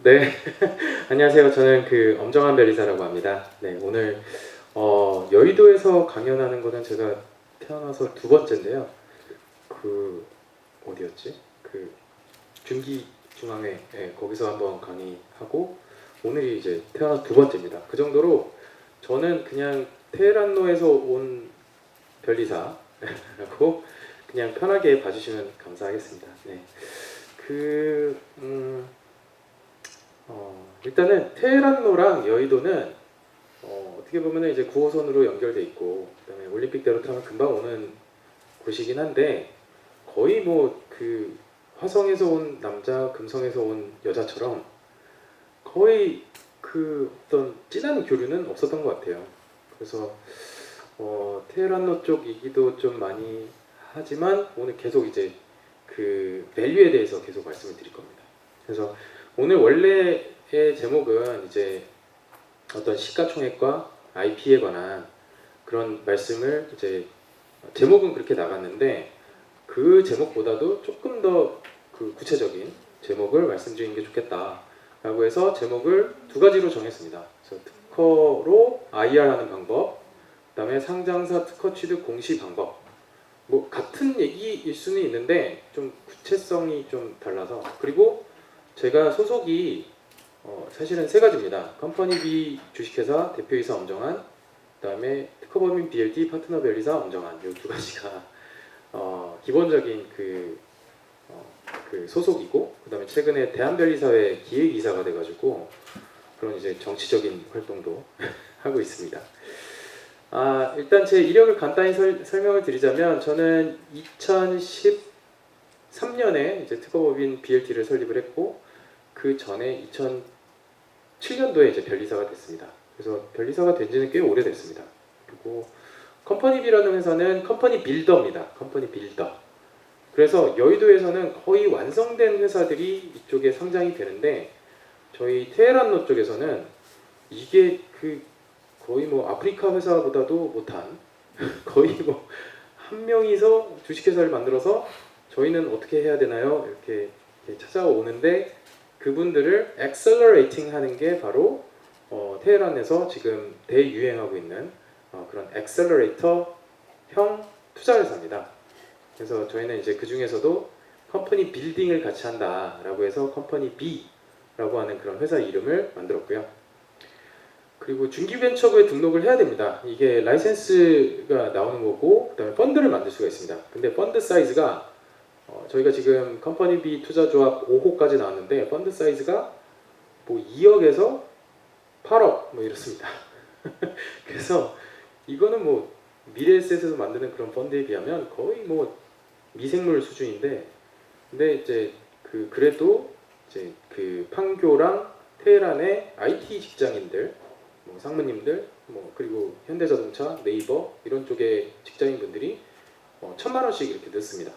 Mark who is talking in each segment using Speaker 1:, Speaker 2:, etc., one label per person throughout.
Speaker 1: 네, 안녕하세요. 저는 엄정한 변리사라고 합니다. 네, 오늘 여의도에서 강연하는 거는 제가 태어나서 두 번째인데요. 어디였지? 중기중앙회, 거기서 한번 강의하고 오늘이 이제 태어나서 두 번째입니다. 그 정도로 저는 그냥 테헤란로에서 온 변리사라고 그냥 편하게 봐주시면 감사하겠습니다. 네, 그 일단은 테헤란로랑 여의도는 어떻게 보면 이제 9호선으로 연결돼 있고, 그다음에 올림픽대로 타면 금방 오는 곳이긴 한데, 거의 뭐 화성에서 온 남자, 금성에서 온 여자처럼 거의 어떤 진한 교류는 없었던 것 같아요. 그래서 테헤란로 쪽 얘기도 좀 많이 하지만 오늘 계속 이제 밸류에 대해서 계속 말씀을 드릴 겁니다. 그래서 오늘 원래의 제목은 이제 어떤 시가총액과 IP에 관한 그런 말씀을 이제 제목은 그렇게 나갔는데, 그 제목보다도 조금 더 구체적인 제목을 말씀드리는 게 좋겠다라고 해서 제목을 두 가지로 정했습니다. 그래서 특허로 IR하는 방법, 그다음에 상장사 특허 취득 공시 방법. 뭐 같은 얘기일 수는 있는데 좀 구체성이 좀 달라서, 그리고 제가 소속이 사실은 세 가지입니다. 컴퍼니 B 주식회사 대표이사 엄정한, 그다음에 특허법인 BLT 파트너 변리사 엄정한, 이 두 가지가 기본적인 소속이고, 그다음에 최근에 대한변리사회 기획이사가 돼가지고 그런 이제 정치적인 활동도 하고 있습니다. 일단 제 이력을 간단히 설명을 드리자면, 저는 2013년에 이제 특허법인 BLT를 설립을 했고, 그 전에 2007년도에 이제 변리사가 됐습니다. 그래서 변리사가 된 지는 꽤 오래됐습니다. 그리고 컴퍼니 B라는 회사는 컴퍼니 빌더입니다. 컴퍼니 빌더. 그래서 여의도에서는 거의 완성된 회사들이 이쪽에 상장이 되는데, 저희 테헤란로 쪽에서는 이게 거의 뭐 아프리카 회사보다도 못한 거의 뭐 한 명이서 주식회사를 만들어서 저희는 어떻게 해야 되나요? 이렇게 찾아오는데, 그분들을 accelerating 하는 게 바로 테헤란에서 지금 대유행하고 있는 그런 accelerator형 투자회사입니다. 그래서 저희는 이제 그 중에서도 컴퍼니 빌딩을 같이 한다라고 해서 컴퍼니 B라고 하는 그런 회사 이름을 만들었고요. 그리고 중기벤처부에 등록을 해야 됩니다. 이게 라이센스가 나오는 거고, 그다음에 펀드를 만들 수가 있습니다. 근데 펀드 사이즈가 저희가 지금 컴퍼니 B 투자조합 5호까지 나왔는데, 펀드 사이즈가 뭐 2억에서 8억 뭐 이렇습니다. 그래서 이거는 뭐 미래에셋에서 만드는 그런 펀드에 비하면 거의 뭐 미생물 수준인데, 근데 이제 그래도 이제 판교랑 테헤란의 IT 직장인들, 뭐 상무님들, 뭐 그리고 현대자동차, 네이버 이런 쪽의 직장인분들이 1,000만 원씩 이렇게 넣습니다.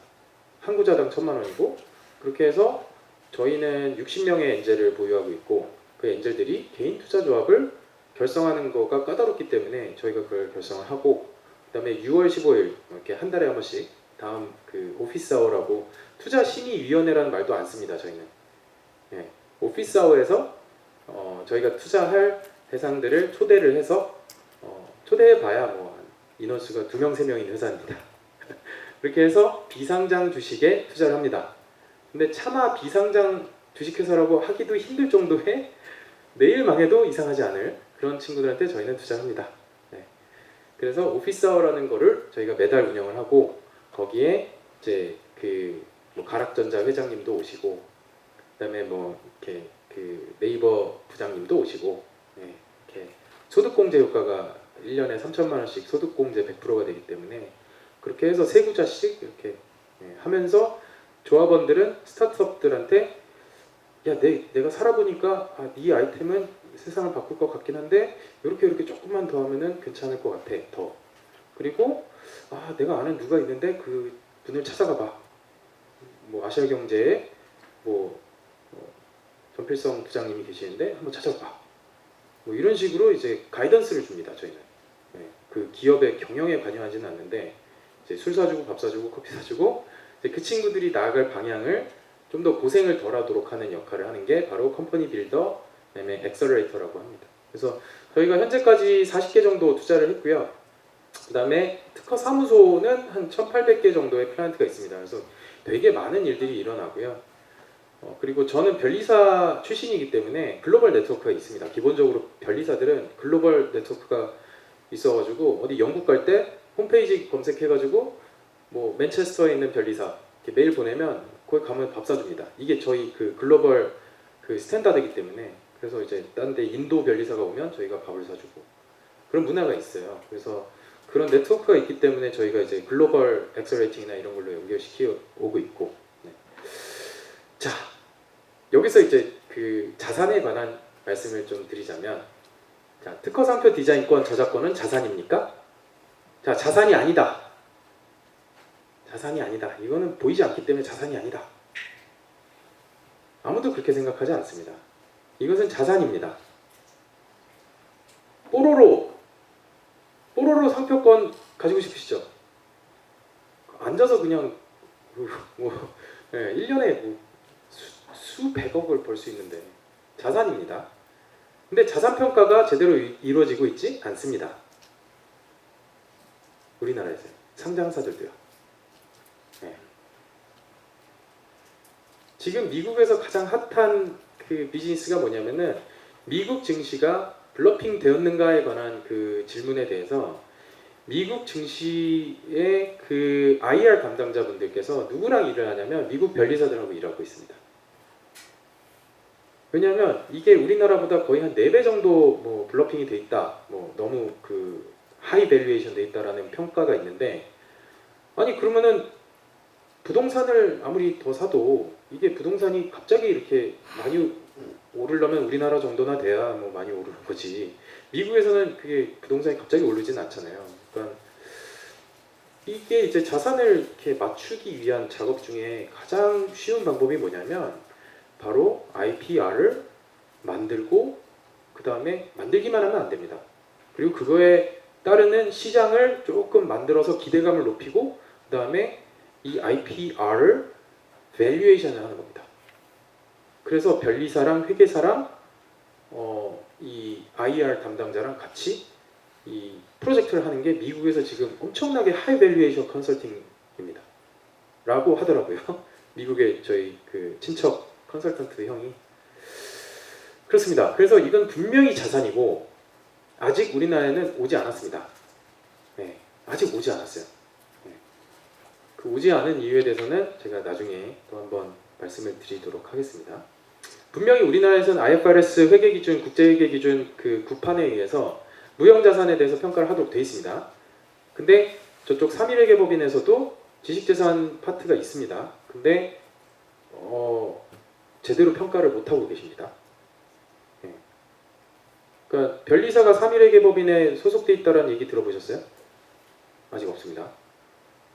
Speaker 1: 한 구자당 1,000만 원이고, 그렇게 해서 저희는 60명의 엔젤을 보유하고 있고, 그 엔젤들이 개인 투자 조합을 결성하는 거가 까다롭기 때문에 저희가 그걸 결성을 하고, 그다음에 6월 15일 이렇게 한 달에 한 번씩 다음 오피스 아워라고, 투자 심의위원회라는 말도 안 씁니다. 저희는 오피스 아워에서 저희가 투자할 대상들을 초대를 해서 초대해봐야 뭐 인원수가 2명, 3명인 회사입니다. 그렇게 해서 비상장 주식에 투자를 합니다. 근데 차마 비상장 주식회사라고 하기도 힘들 정도의, 내일 망해도 이상하지 않을 그런 친구들한테 저희는 투자를 합니다. 네. 그래서 오피스 아워라는 거를 저희가 매달 운영을 하고, 거기에 이제 뭐 가락전자 회장님도 오시고, 그다음에 뭐 이렇게 네이버 부장님도 오시고, 이렇게 소득공제 효과가 1년에 3,000만 원씩 소득공제 100%가 되기 때문에, 그렇게 해서 세 구자씩 이렇게 하면서 조합원들은 스타트업들한테, 야, 내가 살아보니까 네 아이템은 세상을 바꿀 것 같긴 한데 이렇게 조금만 더 하면은 괜찮을 것 같아. 더. 그리고 내가 아는 누가 있는데 그 분을 찾아가 봐. 뭐 아시아경제에 뭐 전필성 부장님이 계시는데 한번 찾아봐. 뭐 이런 식으로 이제 가이던스를 줍니다. 저희는 그 기업의 경영에 관여하지는 않는데, 이제 술 사주고 밥 사주고 커피 사주고, 이제 그 친구들이 나아갈 방향을 좀 더 고생을 덜하도록 하는 역할을 하는 게 바로 컴퍼니 빌더, 그다음에 엑셀러레이터라고 합니다. 그래서 저희가 현재까지 40개 정도 투자를 했고요. 그다음에 특허 사무소는 한 1,800개 정도의 플랜트가 있습니다. 그래서 되게 많은 일들이 일어나고요. 그리고 저는 변리사 출신이기 때문에 글로벌 네트워크가 있습니다. 기본적으로 변리사들은 글로벌 네트워크가 있어가지고 어디 영국 갈 때 홈페이지 검색해가지고 뭐 맨체스터에 있는 변리사 이렇게 메일 보내면 거기 가면 밥 사줍니다. 이게 저희 그 글로벌 그 스탠다드이기 때문에. 그래서 이제 딴 데 인도 변리사가 오면 저희가 밥을 사주고 그런 문화가 있어요. 그래서 그런 네트워크가 있기 때문에 저희가 이제 글로벌 엑셀레이팅이나 이런 걸로 연결시켜 오고 있고. 네. 자, 여기서 이제 그 자산에 관한 말씀을 좀 드리자면, 자, 특허 상표 디자인권 저작권은 자산입니까? 자, 자산이 아니다. 자산이 아니다. 이거는 보이지 않기 때문에 자산이 아니다. 아무도 그렇게 생각하지 않습니다. 이것은 자산입니다. 뽀로로 상표권 가지고 싶으시죠? 앉아서 그냥 뭐 1년에 뭐 수백억을 벌 수 있는데 자산입니다. 근데 자산평가가 제대로 이루어지고 있지 않습니다. 우리나라에서 상장사들도요. 네. 지금 미국에서 가장 핫한 그 비즈니스가 뭐냐면은 미국 증시가 블러핑 되었는가에 관한 그 질문에 대해서 미국 증시의 그 IR 담당자분들께서 누구랑 일을 하냐면 미국 변리사들하고 일하고 있습니다. 왜냐하면 이게 우리나라보다 거의 한 4배 정도 뭐 블러핑이 돼 있다, 뭐 너무 그 하이 밸류에이션 돼 있다라는 평가가 있는데, 아니 그러면은 부동산을 아무리 더 사도 이게 부동산이 갑자기 이렇게 많이 오르려면 우리나라 정도나 돼야 뭐 많이 오르는 거지. 미국에서는 그게 부동산이 갑자기 오르진 않잖아요. 그러니까 이게 이제 자산을 이렇게 맞추기 위한 작업 중에 가장 쉬운 방법이 뭐냐면 바로 IPR을 만들고 그 다음에 만들기만 하면 안 됩니다. 그리고 그거에 따르는 시장을 조금 만들어서 기대감을 높이고 그 다음에 이 IPR을 밸류에이션을 하는 겁니다. 그래서 변리사랑 회계사랑 이 IR 담당자랑 같이 이 프로젝트를 하는 게 미국에서 지금 엄청나게 하이 밸류에이션 컨설팅입니다. 라고 하더라고요. 미국의 저희 그 친척 컨설턴트 형이. 그렇습니다. 그래서 이건 분명히 자산이고 아직 우리나라에는 오지 않았습니다. 네, 아직 오지 않았어요. 네. 그 오지 않은 이유에 대해서는 제가 나중에 또 한번 말씀을 드리도록 하겠습니다. 분명히 우리나라에서는 IFRS 회계기준, 국제회계기준 그 구판에 의해서 무형자산에 대해서 평가를 하도록 되어 있습니다. 근데 저쪽 3.1회계법인에서도 지식재산 파트가 있습니다. 근데 제대로 평가를 못하고 계십니다. 네. 그러니까 변리사가 3.1회계법인에 소속돼 있다는 얘기 들어보셨어요? 아직 없습니다.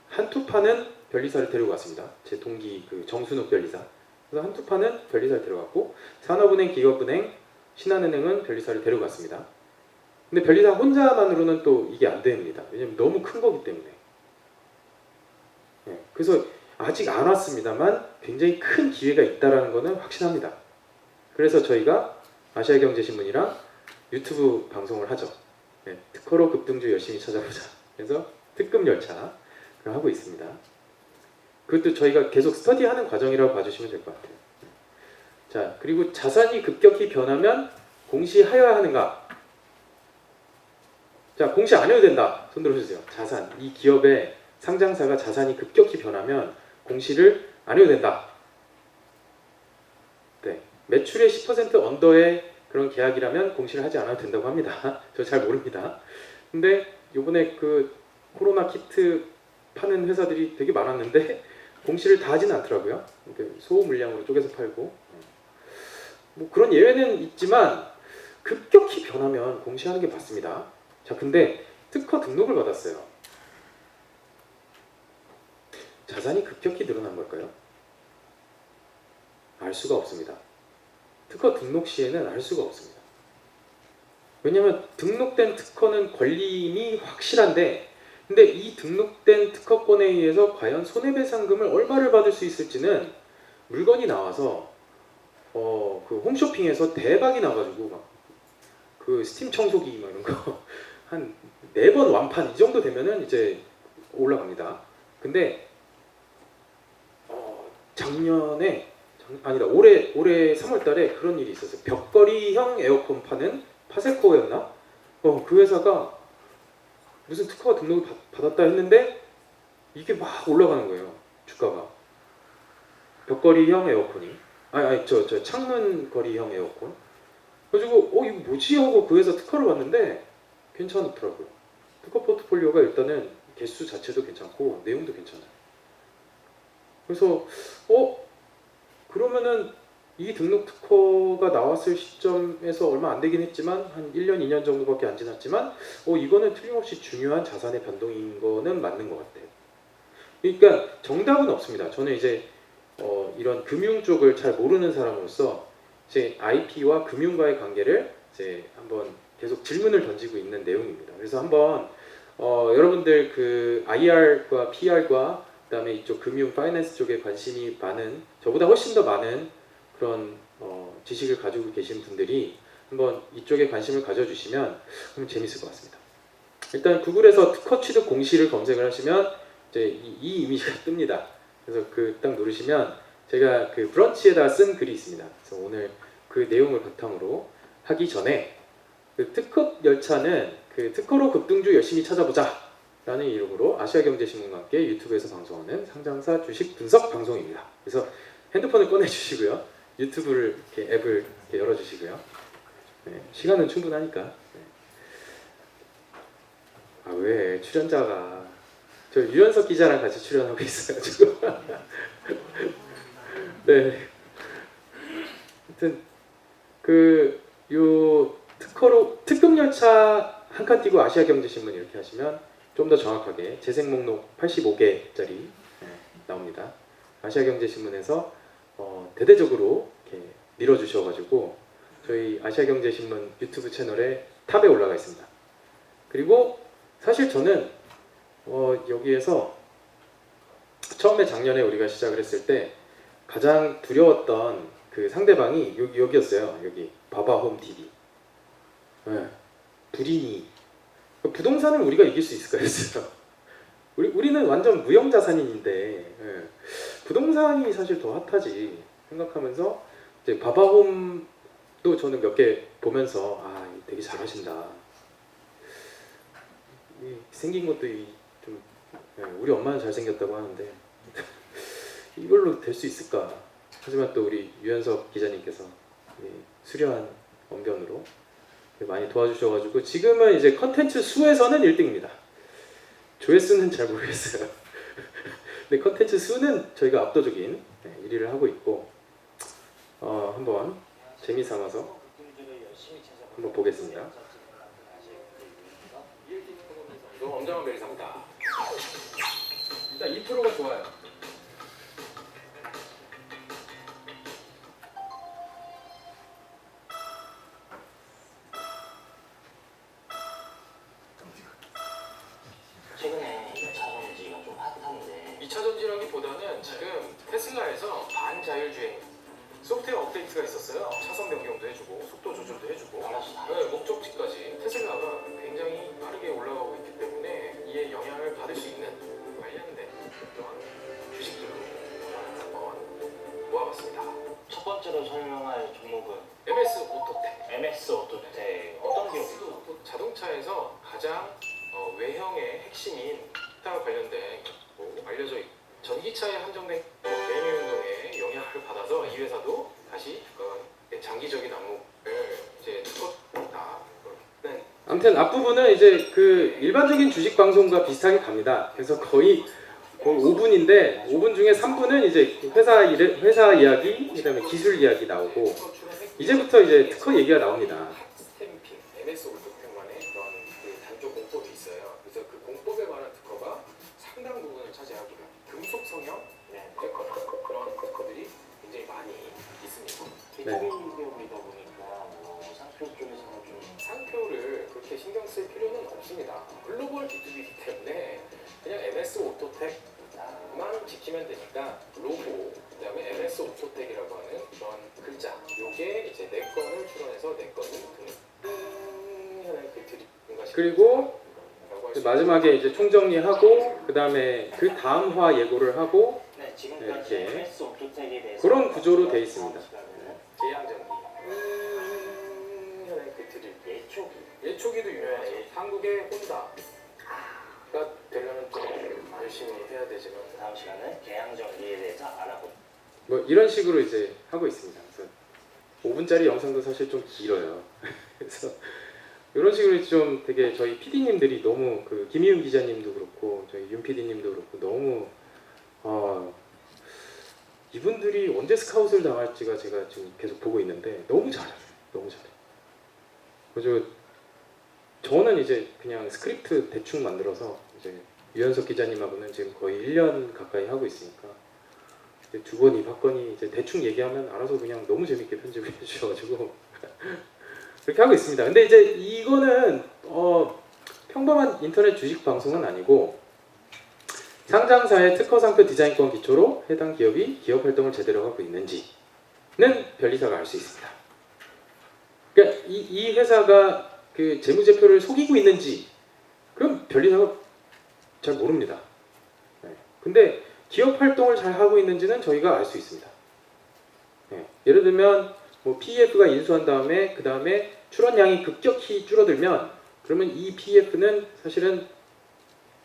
Speaker 1: 한투파는 변리사를 데리고 왔습니다. 제 동기 그 정순욱 변리사. 그래서 한투파는 변리사를 데려갔고 산업은행, 기업은행, 신한은행은 변리사를 데려갔습니다. 근데 변리사 혼자만으로는 또 이게 안 됩니다. 왜냐면 너무 큰 거기 때문에. 네, 그래서 아직 안 왔습니다만 굉장히 큰 기회가 있다는 것은 확신합니다. 그래서 저희가 아시아경제신문이랑 유튜브 방송을 하죠. 네, 특허로 급등주 열심히 찾아보자. 그래서 특급 열차를 하고 있습니다. 그것도 저희가 계속 스터디하는 과정이라고 봐주시면 될 것 같아요. 자, 그리고 자산이 급격히 변하면 공시하여야 하는가? 자, 공시 안 해도 된다. 손 들어주세요. 자산, 이 기업의 상장사가 자산이 급격히 변하면 공시를 안 해도 된다. 네, 매출의 10% 언더의 그런 계약이라면 공시를 하지 않아도 된다고 합니다. 저 잘 모릅니다. 근데 요번에 그 코로나 키트 파는 회사들이 되게 많았는데 공시를 다 하지는 않더라고요. 소물량으로 쪼개서 팔고 뭐 그런 예외는 있지만 급격히 변하면 공시하는 게 맞습니다. 자, 근데 특허 등록을 받았어요. 자산이 급격히 늘어난 걸까요? 알 수가 없습니다. 특허 등록 시에는 알 수가 없습니다. 왜냐하면 등록된 특허는 권리임이 확실한데 근데 이 등록된 특허권에 의해서 과연 손해배상금을 얼마를 받을 수 있을지는 물건이 나와서 그 홈쇼핑에서 대박이 나가지고 막 그 스팀 청소기 막 이런 거 한 4번 완판 이 정도 되면은 이제 올라갑니다. 근데 작년에 아니다 올해 3월달에 그런 일이 있었어요. 벽걸이형 에어컨 파는 파세코였나? 그 회사가 무슨 특허가 등록을 받았다 했는데 이게 막 올라가는 거예요. 주가가. 벽걸이형 에어컨이 저 창문 거리형 에어컨. 그래가지고 이거 뭐지 하고 그 회사 특허를 봤는데 괜찮더라고요. 특허 포트폴리오가 일단은 개수 자체도 괜찮고 내용도 괜찮아요. 그래서 그러면은 이 등록 특허가 나왔을 시점에서 얼마 안 되긴 했지만 한 1년, 2년 정도밖에 안 지났지만 이거는 틀림없이 중요한 자산의 변동인 거는 맞는 것 같아요. 그러니까 정답은 없습니다. 저는 이제 이런 금융 쪽을 잘 모르는 사람으로서 이제 IP와 금융과의 관계를 이제 한번 계속 질문을 던지고 있는 내용입니다. 그래서 한번 여러분들 그 IR과 PR과 그다음에 이쪽 금융 파이낸스 쪽에 관심이 많은 저보다 훨씬 더 많은 그런 지식을 가지고 계신 분들이 한번 이쪽에 관심을 가져주시면 그럼 재밌을 것 같습니다. 일단 구글에서 특허 취득 공시를 검색을 하시면 이제 이 이미지가 뜹니다. 그래서 그 딱 누르시면 제가 그 브런치에다가 쓴 글이 있습니다. 그래서 오늘 그 내용을 바탕으로 하기 전에 그 특허 열차는 그 특허로 급등주 열심히 찾아보자 라는 이름으로 아시아경제신문과 함께 유튜브에서 방송하는 상장사 주식 분석 방송입니다. 그래서 핸드폰을 꺼내주시고요. 유튜브를 이렇게 앱을 이렇게 열어주시고요. 네, 시간은 충분하니까. 네. 왜 출연자가 저 유연석 기자랑 같이 출연하고 있어요 지금. 네. 하여튼 요 특허로 특급 열차 한 칸 띄고 아시아경제신문 이렇게 하시면 좀 더 정확하게 재생 목록 85개짜리 나옵니다. 아시아경제신문에서 대대적으로 이렇게 밀어주셔가지고 저희 아시아경제신문 유튜브 채널에 탑에 올라가 있습니다. 그리고 사실 저는 여기에서 처음에 작년에 우리가 시작을 했을 때 가장 두려웠던 그 상대방이 여기였어요. 여기 바바홈 TV. 네. 불이니 부동산을 우리가 이길 수 있을까 했어요. 우리는 완전 무형자산인인데 부동산이 사실 더 핫하지 생각하면서 이제 바바홈도 저는 몇 개 보면서 되게 잘하신다. 생긴 것도 좀 우리 엄마는 잘생겼다고 하는데 이걸로 될 수 있을까? 하지만 또 우리 유연석 기자님께서 수려한 언변으로 많이 도와주셔가지고 지금은 이제 컨텐츠 수에서는 1등입니다. 조회수는 잘 모르겠어요. 근데 컨텐츠 수는 저희가 압도적인 1위를 하고 있고 한번 재미삼아서 한번 보겠습니다. 이거 엄정한 메리사입니다. 일단 인트로가 좋아요.
Speaker 2: 최근에 2차 전지가 좀 핫한데
Speaker 1: 2차 전지라기보다는 지금 테슬라에서 반자율주행 소프트웨어 업데이트가 있었어요. 차선 변경도 해주고 속도 조절도 해주고 목적지까지 테슬라가 굉장히 빠르게 올라가고 있기 때문에 이에 영향을 받을 수 있는 관련된 그런 주식들로 한번 모아봤습니다.
Speaker 2: 첫 번째로 설명할 종목은
Speaker 1: MS 오토텍.
Speaker 2: MS 오토텍 어떤 기업이죠?
Speaker 1: 자동차에서 가장 외형의 핵심인 기타 관련된 알려져 있고 전기차에 한정된 개미 운동에 영향을 받아서 이 회사도 다시 장기적인 안목을 이제 두었다. 아무튼 앞부분은 이제 그 일반적인 주식 방송과 비슷하게 갑니다. 그래서 거의 5분인데 5분 중에 3분은 이제 회사 이야기, 그다음에 기술 이야기 나오고 이제부터 이제 특허 얘기가 나옵니다. 스탬핑, MS 오토텍만의 그런 그 단조 공법이 있어요. 그래서 그 공법에 관한 특허가 상당 부분을 차지하고 금속 성형 그런 특허들이 굉장히 많이 있습니다.
Speaker 2: B2B 기업이다 보니까 상표 쪽에서는 좀
Speaker 1: 상표를 그렇게 신경 쓸 필요는 없습니다. 글로벌 B2B이기 때문에 그냥 MS 오토텍만 지키면 되니까 로고, 그다음에 MS 오토텍이라고 하는 그런 글자, 요게 이제 내 건을 출원해서 내 건을 하는 그 드립인가 싶어요. 그리고 마지막에 이제 총정리하고 그다음에 그 다음 화 예고를 하고
Speaker 2: 네, 지금까지
Speaker 1: 이렇게
Speaker 2: MS 오토텍에 대해서
Speaker 1: 그런 구조로 돼 있습니다. 계양전기 하는 그 드립. 예초기도 유명하죠. 한국의 혼다가 되려면 좀 열심히 해야 되지만
Speaker 2: 다음 시간은 계양전기에 대해서 알아보죠.
Speaker 1: 뭐 이런 식으로 이제 하고 있습니다. 그래서 5분짜리 영상도 사실 좀 길어요. 그래서 이런 식으로 좀 되게 저희 PD님들이 너무 그 김희윤 기자님도 그렇고 저희 윤 PD님도 그렇고 너무 이분들이 언제 스카웃을 당할지가 제가 지금 계속 보고 있는데 너무 잘해요. 너무 잘해. 그래서 저는 이제 그냥 스크립트 대충 만들어서 이제 유현석 기자님하고는 지금 거의 1년 가까이 하고 있으니까 두 번 입학건이 이제 대충 얘기하면 알아서 그냥 너무 재밌게 편집을 해주셔가지고 그렇게 하고 있습니다. 근데 이제 이거는 평범한 인터넷 주식 방송은 아니고 상장사의 특허 상표 디자인권 기초로 해당 기업이 기업 활동을 제대로 하고 있는지는 변리사가 알 수 있습니다. 그러니까 이 회사가 그 재무제표를 속이고 있는지 그럼 변리사가 잘 모릅니다. 네. 근데 기업 활동을 잘 하고 있는지는 저희가 알 수 있습니다. 네. 예를 들면 뭐 PEF가 인수한 다음에 그 다음에 출원량이 급격히 줄어들면 그러면 이 PEF는 사실은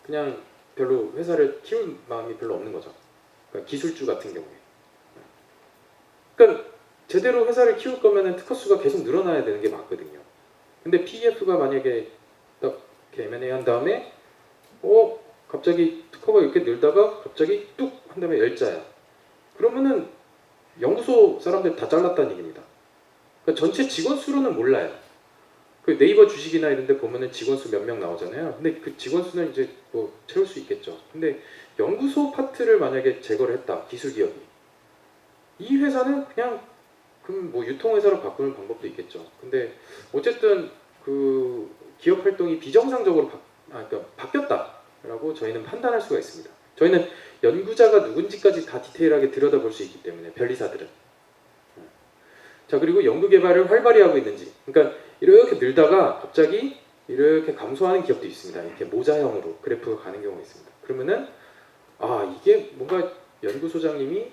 Speaker 1: 그냥 별로 회사를 키울 마음이 별로 없는 거죠. 그러니까 기술주 같은 경우에. 그러니까 제대로 회사를 키울 거면은 특허 수가 계속 늘어나야 되는 게 맞거든요. 근데 PEF가 만약에 딱 이렇게 M&A 한 다음에 갑자기 특허가 이렇게 늘다가 갑자기 뚝 한 다음에 열자야. 그러면은 연구소 사람들 다 잘랐다는 얘기입니다. 그러니까 전체 직원 수로는 몰라요. 그 네이버 주식이나 이런 데 보면은 직원 수 몇 명 나오잖아요. 근데 그 직원 수는 이제 뭐 채울 수 있겠죠. 근데 연구소 파트를 만약에 제거를 했다. 기술 기업이. 이 회사는 그냥 그럼 뭐 유통회사로 바꾸는 방법도 있겠죠. 근데 어쨌든 그 기업 활동이 비정상적으로 그러니까 바뀌었다라고 저희는 판단할 수가 있습니다. 저희는 연구자가 누군지까지 다 디테일하게 들여다볼 수 있기 때문에 변리사들은. 자, 그리고 연구 개발을 활발히 하고 있는지. 그러니까 이렇게 늘다가 갑자기 이렇게 감소하는 기업도 있습니다. 이렇게 모자형으로 그래프가 가는 경우가 있습니다. 그러면은 이게 뭔가 연구소장님이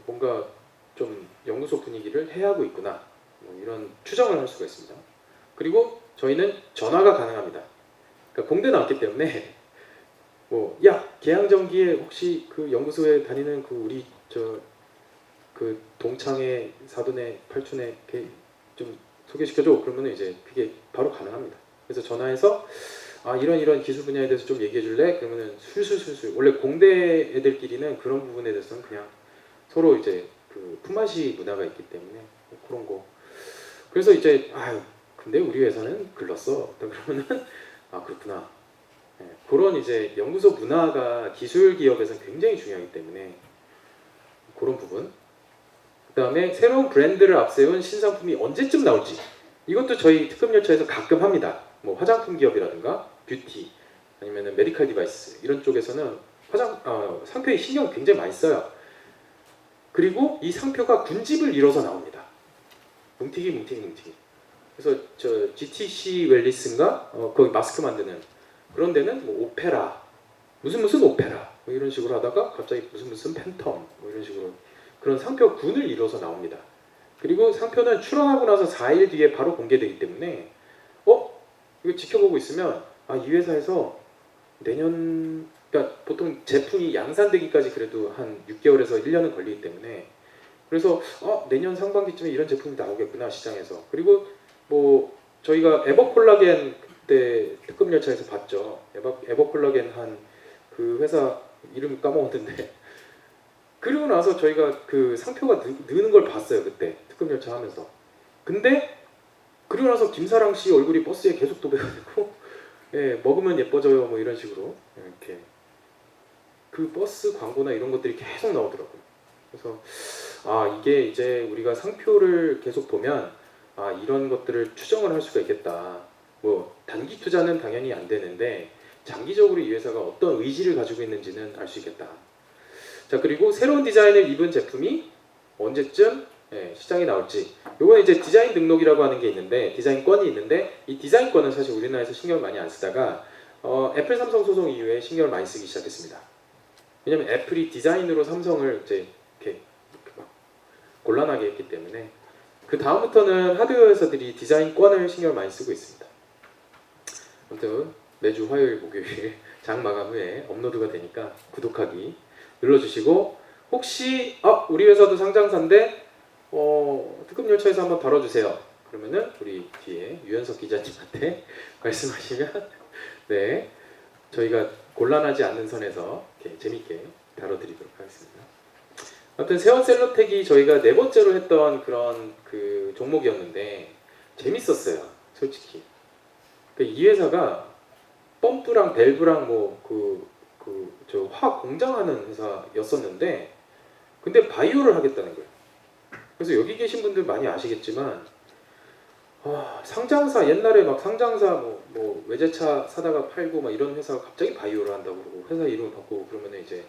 Speaker 1: 뭔가 좀 연구소 분위기를 해하고 있구나, 뭐 이런 추정을 할 수가 있습니다. 그리고 저희는 전화가 가능합니다. 그러니까 공대 나왔기 때문에 계양전기에 혹시 그 연구소에 다니는 그 우리 그 동창회 사돈의 팔촌에 좀 소개시켜줘. 그러면 이제 그게 바로 가능합니다. 그래서 전화해서 이런 기술 분야에 대해서 좀 얘기해 줄래? 그러면은 술술술술. 원래 공대 애들끼리는 그런 부분에 대해서는 그냥 서로 이제 그 품앗이 문화가 있기 때문에 그런 거. 그래서 이제 근데 우리 회사는 글렀어. 그러면은 그렇구나. 네, 그런 이제 연구소 문화가 기술 기업에서는 굉장히 중요하기 때문에 그런 부분. 그 다음에 새로운 브랜드를 앞세운 신상품이 언제쯤 나올지, 이것도 저희 특급 열차에서 가끔 합니다. 뭐 화장품 기업이라든가 뷰티 아니면 메디컬 디바이스 이런 쪽에서는 상표에 신경 굉장히 많이 써요. 그리고 이 상표가 군집을 이뤄서 나옵니다. 뭉티기. 그래서 저 GTC 웰리스인가 거기 마스크 만드는 그런 데는 뭐 오페라 무슨 오페라 뭐 이런 식으로 하다가 갑자기 무슨 팬텀 뭐 이런 식으로 그런 상표군을 이뤄서 나옵니다. 그리고 상표는 출원하고 나서 4일 뒤에 바로 공개되기 때문에 이거 지켜보고 있으면 이 회사에서 내년, 그러니까 보통 제품이 양산되기까지 그래도 한 6개월에서 1년은 걸리기 때문에 그래서 내년 상반기쯤에 이런 제품이 나오겠구나 시장에서. 그리고 뭐 저희가 에버콜라겐 그때 특급 열차에서 봤죠. 에버콜라겐 한 그 회사 이름 까먹었는데 그리고 나서 저희가 그 상표가 느는 걸 봤어요. 그때 특급 열차 하면서. 근데 그리고 나서 김사랑 씨 얼굴이 버스에 계속 도배가 되고 먹으면 예뻐져요 뭐 이런 식으로 이렇게 그 버스 광고나 이런 것들이 계속 나오더라고요. 그래서 이게 이제 우리가 상표를 계속 보면 이런 것들을 추정을 할 수가 있겠다. 뭐 단기 투자는 당연히 안 되는데 장기적으로 이 회사가 어떤 의지를 가지고 있는지는 알 수 있겠다. 자, 그리고 새로운 디자인을 입은 제품이 언제쯤 시장에 나올지. 요건 이제 디자인 등록이라고 하는 게 있는데, 디자인권이 있는데, 이 디자인권은 사실 우리나라에서 신경을 많이 안 쓰다가 애플 삼성 소송 이후에 신경을 많이 쓰기 시작했습니다. 왜냐면 애플이 디자인으로 삼성을 이제 이렇게 막 곤란하게 했기 때문에, 그 다음부터는 하드웨어 회사들이 디자인권을 신경을 많이 쓰고 있습니다. 아무튼 매주 화요일, 목요일 장 마감 후에 업로드가 되니까 구독하기 눌러주시고, 혹시 우리 회사도 상장사인데 특급 열차에서 한번 다뤄주세요. 그러면은 우리 뒤에 유현석 기자님한테 말씀하시면 네, 저희가 곤란하지 않는 선에서 이렇게 재밌게 다뤄드리도록 하겠습니다. 아무튼 세원 셀러텍이 저희가 네 번째로 했던 그런 그 종목이었는데 재밌었어요, 솔직히. 이 회사가 펌프랑 밸브랑 저 화학 공장하는 회사였었는데, 근데 바이오를 하겠다는 거예요. 그래서 여기 계신 분들 많이 아시겠지만, 상장사 옛날에 막 상장사 뭐 외제차 사다가 팔고 막 이런 회사가 갑자기 바이오를 한다고 그러고 회사 이름을 바꾸고 그러면 이제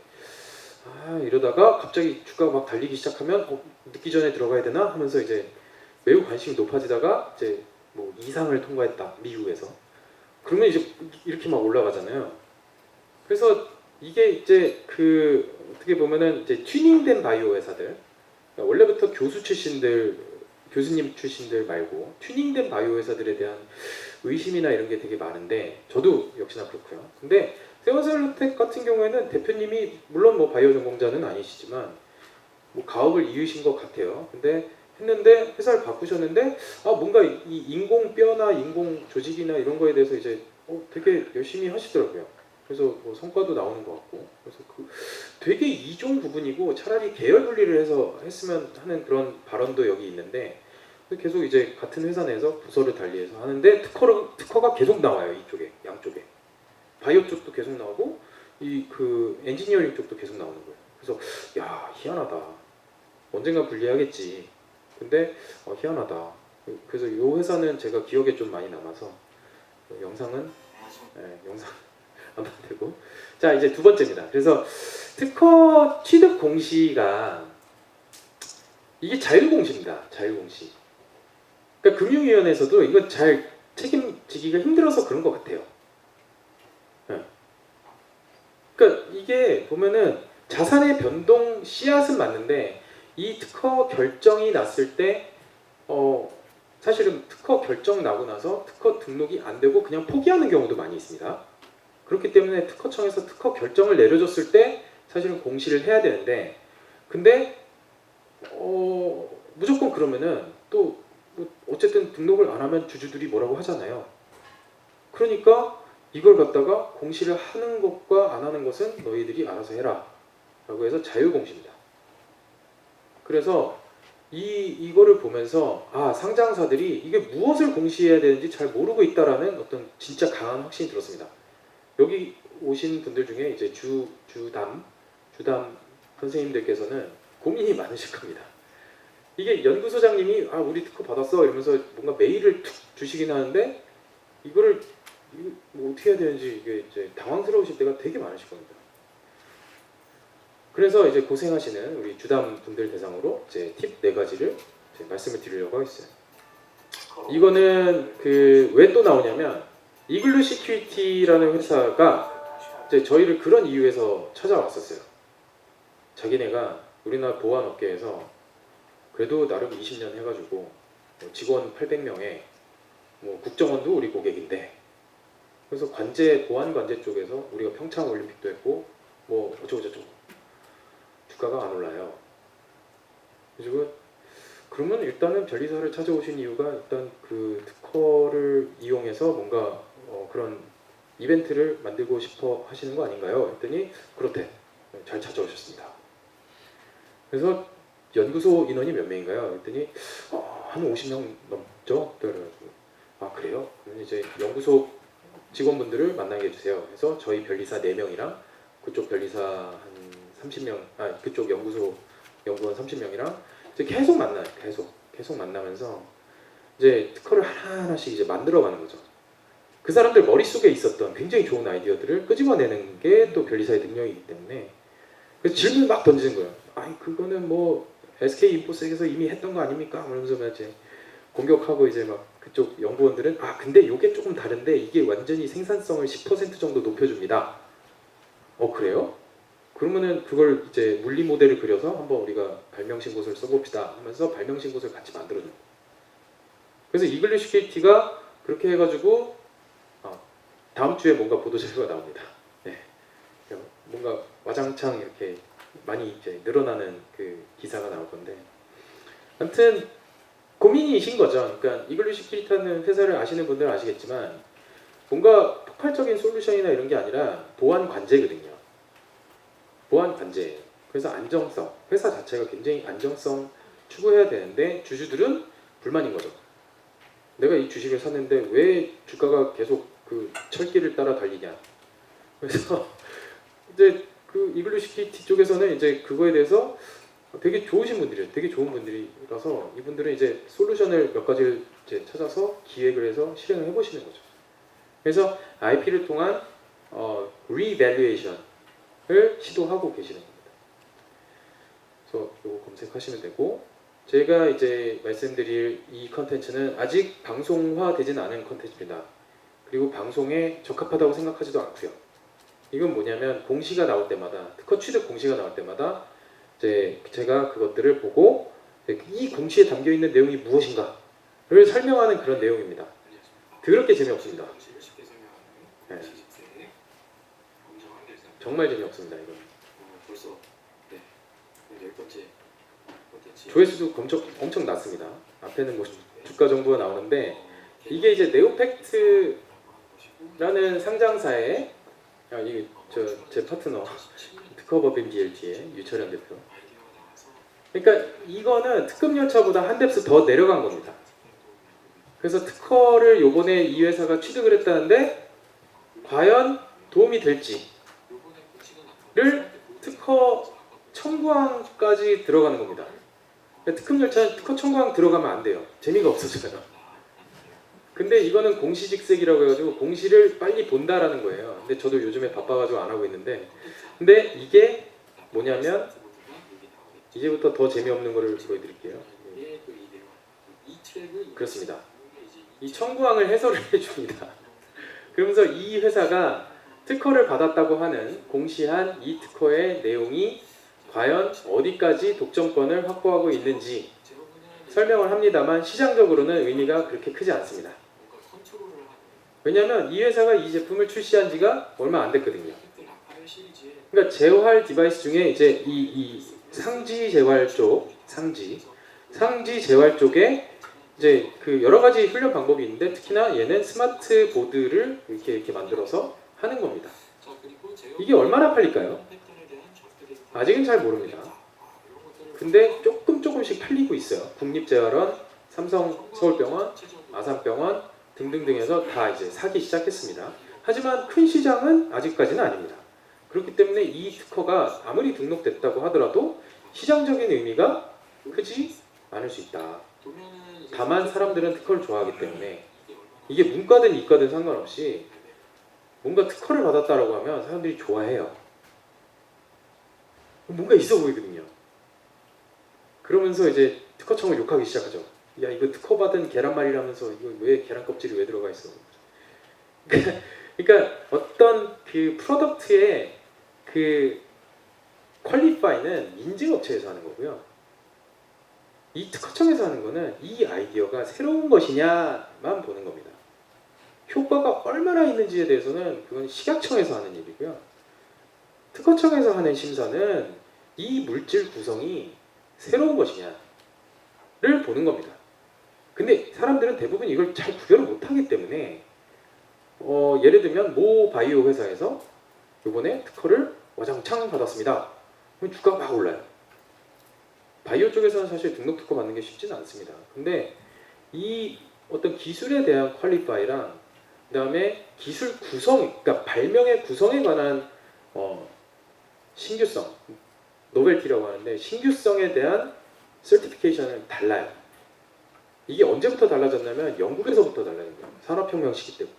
Speaker 1: 이러다가 갑자기 주가가 막 달리기 시작하면 늦기 전에 들어가야 되나 하면서 이제 매우 관심이 높아지다가 이제 뭐 이상을 통과했다, 미국에서. 그러면 이제 이렇게 막 올라가잖아요. 그래서 이게 이제 그 어떻게 보면은 이제 튜닝된 바이오 회사들, 그러니까 원래부터 교수님 출신들 말고 튜닝된 바이오 회사들에 대한 의심이나 이런 게 되게 많은데, 저도 역시나 그렇고요. 근데 세원셀러텍 같은 경우에는 대표님이 물론 뭐 바이오 전공자는 아니시지만 뭐 가업을 이으신 것 같아요. 근데 했는데 회사를 바꾸셨는데 뭔가 이 인공뼈나 인공 조직이나 이런 거에 대해서 이제 되게 열심히 하시더라고요. 그래서 뭐 성과도 나오는 것 같고, 그래서 되게 이종 부분이고 차라리 계열 분리를 해서 했으면 하는 그런 발언도 여기 있는데, 계속 이제 같은 회사 내에서 부서를 달리해서 하는데 특허가 계속 나와요. 이쪽에, 양쪽에 바이오 쪽도 계속 나오고 이 그 엔지니어링 쪽도 계속 나오는 거예요. 그래서 야, 희한하다. 언젠가 분리하겠지. 근데 희한하다. 그래서 이 회사는 제가 기억에 좀 많이 남아서 영상 안 만들고. 자, 이제 두 번째입니다. 그래서 특허 취득 공시가 이게 자율공시입니다. 자율공시. 그러니까 금융위원회에서도 이거 잘 책임지기가 힘들어서 그런 것 같아요. 그러니까 이게 보면은 자산의 변동 씨앗은 맞는데, 이 특허 결정이 났을 때 사실은 특허 결정 나고 나서 특허 등록이 안 되고 그냥 포기하는 경우도 많이 있습니다. 그렇기 때문에 특허청에서 특허 결정을 내려줬을 때 사실은 공시를 해야 되는데, 근데 무조건 그러면은 또 어쨌든 등록을 안 하면 주주들이 뭐라고 하잖아요. 그러니까 이걸 갖다가 공시를 하는 것과 안 하는 것은 너희들이 알아서 해라 라고 해서 자율공시입니다. 그래서 이거를 보면서 상장사들이 이게 무엇을 공시해야 되는지 잘 모르고 있다라는 어떤 진짜 강한 확신이 들었습니다. 여기 오신 분들 중에 이제 주담 선생님들께서는 고민이 많으실 겁니다. 이게 연구소장님이 우리 특허 받았어 이러면서 뭔가 메일을 툭 주시긴 하는데, 이거 뭐 어떻게 해야 되는지 이게 이제 당황스러우실 때가 되게 많으실 겁니다. 그래서 이제 고생하시는 우리 주담 분들 대상으로 이제 팁 4가지를 이제 말씀을 드리려고 하겠어요. 이거는 왜 또 나오냐면, 이글루 시큐리티라는 회사가 이제 저희를 그런 이유에서 찾아왔었어요. 자기네가 우리나라 보안 업계에서 그래도 나름 20년 해가지고 직원 800명에 국정원도 우리 고객인데, 그래서 보안 관제 쪽에서 우리가 평창 올림픽도 했고 어쩌고저쩌고 주가가 안 올라요. 그래서 그러면 일단은 변리사를 찾아오신 이유가 일단 그 특허를 이용해서 뭔가 그런 이벤트를 만들고 싶어 하시는 거 아닌가요? 했더니 그렇대. 잘 찾아오셨습니다. 그래서 연구소 인원이 몇 명인가요? 했더니 한 50명 넘죠? 그래가지고 그래요? 그러면 이제 연구소 직원분들을 만나게 해주세요. 그래서 저희 변리사 4명이랑 그쪽 변리사 한 30명, 그쪽 연구원 30명이랑 이제 계속 만나요. 계속 만나면서 이제 특허를 하나하나씩 이제 만들어가는 거죠. 그 사람들 머릿속에 있었던 굉장히 좋은 아이디어들을 끄집어내는 게 또 변리사의 능력이기 때문에 그래서 질문을 막 던지는 거예요. 아니 그거는 뭐 SK 인포스에서 이미 했던 거 아닙니까? 그러면서 막 이제 공격하고 이제 막 그쪽 연구원들은 아 근데 이게 조금 다른데 이게 완전히 생산성을 10% 정도 높여줍니다. 그래요? 그러면은 그걸 이제 물리 모델을 그려서 한번 우리가 발명 신고서를 써봅시다 하면서 발명 신고서를 같이 만들어줘요. 그래서 이글리시 KT가 그렇게 해가지고 다음 주에 뭔가 보도 자료가 나옵니다. 네. 뭔가 와장창 이렇게 많이 이제 늘어나는 그 기사가 나올 건데, 아무튼 고민이신 거죠. 그러니까 이글리시 KT라는 회사를 아시는 분들은 아시겠지만 뭔가 폭발적인 솔루션이나 이런 게 아니라 보안 관제거든요. 보안 관제예요. 그래서 안정성, 회사 자체가 굉장히 안정성 추구해야 되는데 주주들은 불만인 거죠. 내가 이 주식을 샀는데 왜 주가가 계속 그 철길을 따라 달리냐. 그래서 이제 그 이글리시 KT 쪽에서는 이제 그거에 대해서 되게 좋으신 분들이에요. 되게 좋은 분들이라서 이분들은 이제 솔루션을 몇 가지를 이제 찾아서 기획을 해서 실행을 해보시는 거죠. 그래서 IP를 통한 리밸류에이션을 시도하고 계시는 겁니다. 그래서 이거 검색하시면 되고, 제가 이제 말씀드릴 이 컨텐츠는 아직 방송화되지는 않은 컨텐츠입니다. 그리고 방송에 적합하다고 생각하지도 않고요. 이건 뭐냐면 공시가 나올 때마다, 특허 취득 공시가 나올 때마다 이제 제가 그것들을 보고 이 공시에 담겨 있는 내용이 무엇인가를 설명하는 그런 내용입니다. 더럽게 재미없습니다. 네. 정말 재미없습니다. 이건.
Speaker 2: 벌써 네. 10번째
Speaker 1: 조회수도 엄청 낮습니다. 앞에는 뭐 주가 정보가 나오는데 이게 이제 네오팩트라는 상장사의 이게 제 파트너 특허법인 BLT의 유철현 대표. 그러니까 이거는 특급 열차보다 한 뎁스 더 내려간 겁니다. 그래서 특허를 요번에 이 회사가 취득을 했다는데 과연 도움이 될지를 특허 청구항까지 들어가는 겁니다. 특급 열차는 특허 청구항 들어가면 안 돼요. 재미가 없어져요. 근데 이거는 공시직색이라고 해가지고 공시를 빨리 본다라는 거예요. 근데 저도 요즘에 바빠가지고 안 하고 있는데, 근데 이게 뭐냐면 이제부터 더 재미없는 거를 보여드릴게요. 그렇습니다. 이 청구항을 해설을 해줍니다. 그러면서 이 회사가 특허를 받았다고 하는 공시한 이 특허의 내용이 과연 어디까지 독점권을 확보하고 있는지 설명을 합니다만 시장적으로는 의미가 그렇게 크지 않습니다. 왜냐하면 이 회사가 이 제품을 출시한 지가 얼마 안 됐거든요. 그러니까 재활 디바이스 중에 이제 이 상지 재활 쪽, 상지 재활 쪽에 이제 그 여러 가지 훈련 방법이 있는데 특히나 얘는 스마트 보드를 이렇게 만들어서 하는 겁니다. 이게 얼마나 팔릴까요? 아직은 잘 모릅니다. 근데 조금씩 팔리고 있어요. 국립재활원, 삼성 서울병원, 아산병원 등등등에서 다 이제 사기 시작했습니다. 하지만 큰 시장은 아직까지는 아닙니다. 그렇기 때문에 이 특허가 아무리 등록됐다고 하더라도 시장적인 의미가 크지 않을 수 있다. 다만 사람들은 특허를 좋아하기 때문에 이게 문과든 이과든 상관없이 뭔가 특허를 받았다라고 하면 사람들이 좋아해요. 뭔가 있어 보이거든요. 그러면서 이제 특허청을 욕하기 시작하죠. 야 이거 특허 받은 계란말이라면서 이거 왜 계란 껍질이 왜 들어가 있어? 그러니까 어떤 그 프로덕트의 그 퀄리파이는 인증업체에서 하는 거고요. 이 특허청에서 하는 거는 이 아이디어가 새로운 것이냐만 보는 겁니다. 효과가 얼마나 있는지에 대해서는 그건 식약청에서 하는 일이고요. 특허청에서 하는 심사는 이 물질 구성이 새로운 것이냐를 보는 겁니다. 근데 사람들은 대부분 이걸 잘 구별을 못하기 때문에 예를 들면 모 바이오 회사에서 이번에 특허를 와장창 받았습니다. 그럼 주가가 막 올라요. 바이오 쪽에서는 사실 등록 특허 받는 게 쉽지는 않습니다. 근데 이 어떤 기술에 대한 퀄리파이랑 그 다음에 기술 구성, 그러니까 발명의 구성에 관한 신규성, 노벨티라고 하는데 신규성에 대한 서티피케이션은 달라요. 이게 언제부터 달라졌냐면 영국에서부터 달라진 거예요. 산업혁명 시기 때부터.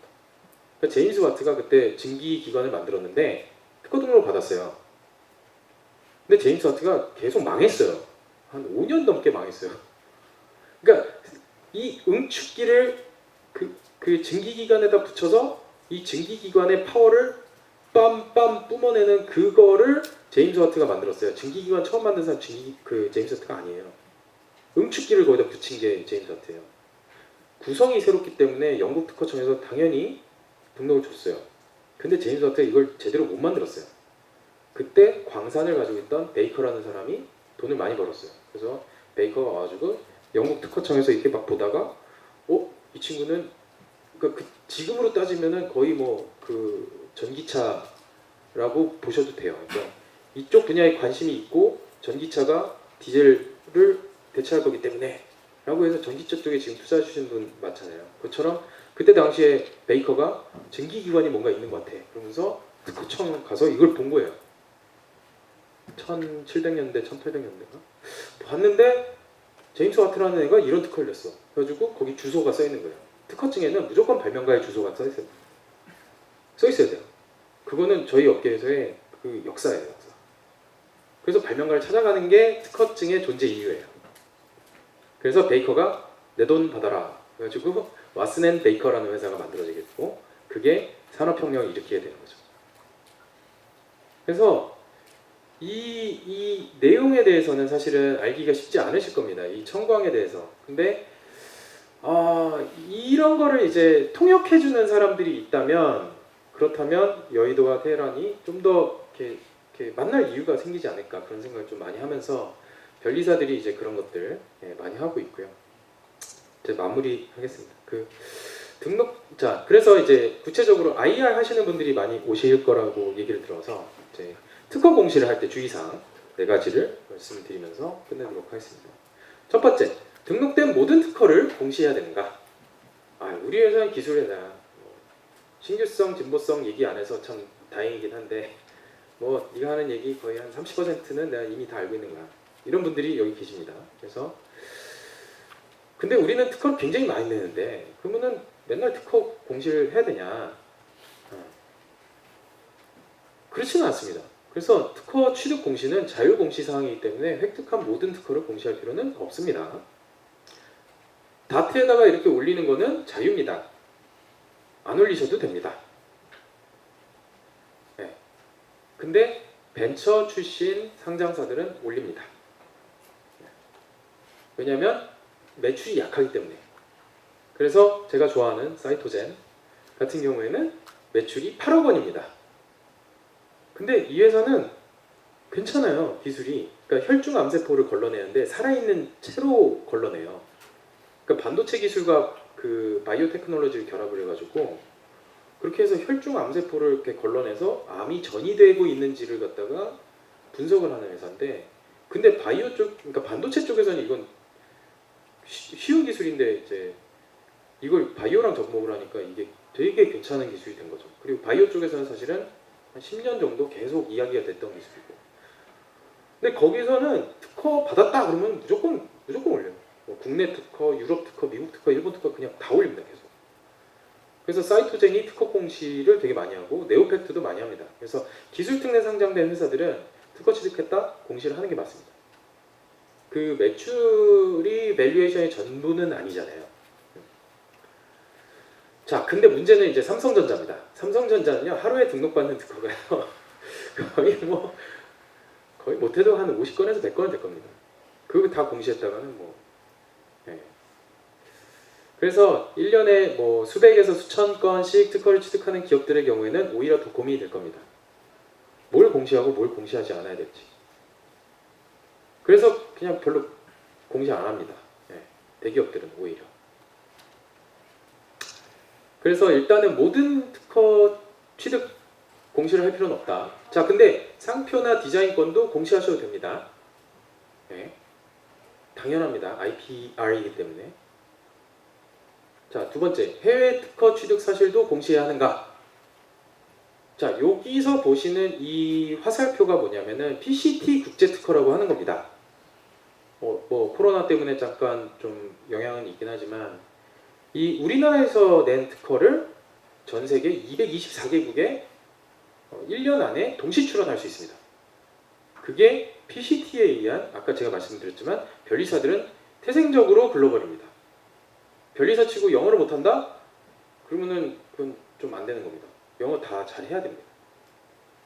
Speaker 1: 그러니까 제임스 와트가 그때 증기 기관을 만들었는데 특허 등록을 받았어요. 근데 제임스 와트가 계속 망했어요. 한 5년 넘게 망했어요. 그러니까 이 응축기를 그 증기기관에다 붙여서 이 증기기관의 파워를 빰빰 뿜어내는 그거를 제임스 와트가 만들었어요. 증기기관 처음 만든 사람 그 제임스 와트가 아니에요. 응축기를 거기다 붙인 게 제임스 와트예요. 구성이 새롭기 때문에 영국 특허청에서 당연히 등록을 줬어요. 근데 제임스 와트가 이걸 제대로 못 만들었어요. 그때 광산을 가지고 있던 베이커라는 사람이 돈을 많이 벌었어요. 그래서 베이커가 와가지고 영국 특허청에서 이렇게 막 보다가 이 친구는 그러니까 지금으로 따지면은 거의 뭐 그 전기차라고 보셔도 돼요. 그러니까 이쪽 분야에 관심이 있고 전기차가 디젤을 대체할 거기 때문에 라고 해서 전기차 쪽에 지금 투자해 주신 분 많잖아요. 그처럼 그때 당시에 베이커가 전기기관이 뭔가 있는 것 같아. 그러면서 특허청 가서 이걸 본 거예요. 1700년대, 1800년대인가? 봤는데 제임스 와트라는 애가 이런 특허를 냈어. 그래가지고 거기 주소가 써 있는 거예요. 특허증에는 무조건 발명가의 주소가 써 있어요. 써 있어야 돼요. 그거는 저희 업계에서의 그 역사예요. 역사. 그래서 발명가를 찾아가는 게 특허증의 존재 이유예요. 그래서 베이커가 내 돈 받아라. 그래가지고 왓슨 앤 베이커라는 회사가 만들어지게 되고 그게 산업혁명을 일으키게 되는 거죠. 그래서 이 내용에 대해서는 사실은 알기가 쉽지 않으실 겁니다. 이 청광에 대해서. 근데 이런 거를 이제 통역해주는 사람들이 있다면 그렇다면 여의도와 테헤란이 좀 더 이렇게 만날 이유가 생기지 않을까 그런 생각을 좀 많이 하면서 변리사들이 이제 그런 것들 많이 하고 있고요. 이제 마무리하겠습니다. 자, 그래서 이제 구체적으로 IR 하시는 분들이 많이 오실 거라고 얘기를 들어서 이제 특허 공시를 할 때 주의사항 4가지를 말씀드리면서 끝내도록 하겠습니다. 첫 번째, 등록된 모든 특허를 공시해야 되는가? 우리 회사는 기술회사, 신규성, 진보성 얘기 안 해서 참 다행이긴 한데 뭐 네가 하는 얘기 거의 한 30%는 내가 이미 다 알고 있는 거야. 이런 분들이 여기 계십니다. 그래서 근데 우리는 특허를 굉장히 많이 내는데 그러면은 맨날 특허 공시를 해야 되냐? 그렇지는 않습니다. 그래서 특허 취득 공시는 자율 공시 사항이기 때문에 획득한 모든 특허를 공시할 필요는 없습니다. 다트에다가 이렇게 올리는 거는 자유입니다. 안 올리셔도 됩니다. 네. 근데 벤처 출신 상장사들은 올립니다. 왜냐하면 매출이 약하기 때문에. 그래서 제가 좋아하는 사이토젠 같은 경우에는 매출이 8억 원입니다. 근데 이 회사는 괜찮아요. 기술이. 그러니까 혈중 암세포를 걸러내는데 살아있는 채로 걸러내요. 그러니까 반도체 기술과 그 바이오 테크놀로지를 결합을 해가지고 그렇게 해서 혈중 암세포를 이렇게 걸러내서 암이 전이되고 있는지를 갖다가 분석을 하는 회사인데 근데 바이오 쪽, 그러니까 반도체 쪽에서는 이건 쉬운 기술인데 이제 이걸 바이오랑 접목을 하니까 이게 되게 괜찮은 기술이 된 거죠. 그리고 바이오 쪽에서는 사실은 한 10년 정도 계속 이야기가 됐던 기술이고 근데 거기서는 특허 받았다 그러면 무조건 올려요. 국내 특허, 유럽 특허, 미국 특허, 일본 특허 그냥 다 올립니다. 계속. 그래서 사이토젠이 특허 공시를 되게 많이 하고 네오팩트도 많이 합니다. 그래서 기술 특례 상장된 회사들은 특허 취득했다 공시를 하는 게 맞습니다. 그 매출이 밸류에이션의 전부는 아니잖아요. 자, 근데 문제는 이제 삼성전자입니다. 삼성전자는요 하루에 등록받는 특허가요 거의 못해도 한 50건에서 100건은 될 겁니다. 그거 다 공시했다가는 그래서 1년에 뭐 수백에서 수천 건씩 특허를 취득하는 기업들의 경우에는 오히려 더 고민이 될 겁니다. 뭘 공시하고 뭘 공시하지 않아야 될지. 그래서 그냥 별로 공시 안 합니다. 대기업들은 오히려. 그래서 일단은 모든 특허 취득 공시를 할 필요는 없다. 자, 근데 상표나 디자인권도 공시하셔도 됩니다. 당연합니다. IPR이기 때문에. 자, 두 번째, 해외 특허 취득 사실도 공시해야 하는가? 자, 여기서 보시는 이 화살표가 뭐냐면은 PCT 국제 특허라고 하는 겁니다. 뭐 코로나 때문에 잠깐 좀 영향은 있긴 하지만 이 우리나라에서 낸 특허를 전 세계 224개국에 1년 안에 동시 출원할 수 있습니다. 그게 PCT에 의한 아까 제가 말씀드렸지만 변리사들은 태생적으로 글로벌입니다. 변리사 치고 영어를 못한다? 그러면은 그건 좀 안 되는 겁니다. 영어 다 잘해야 됩니다.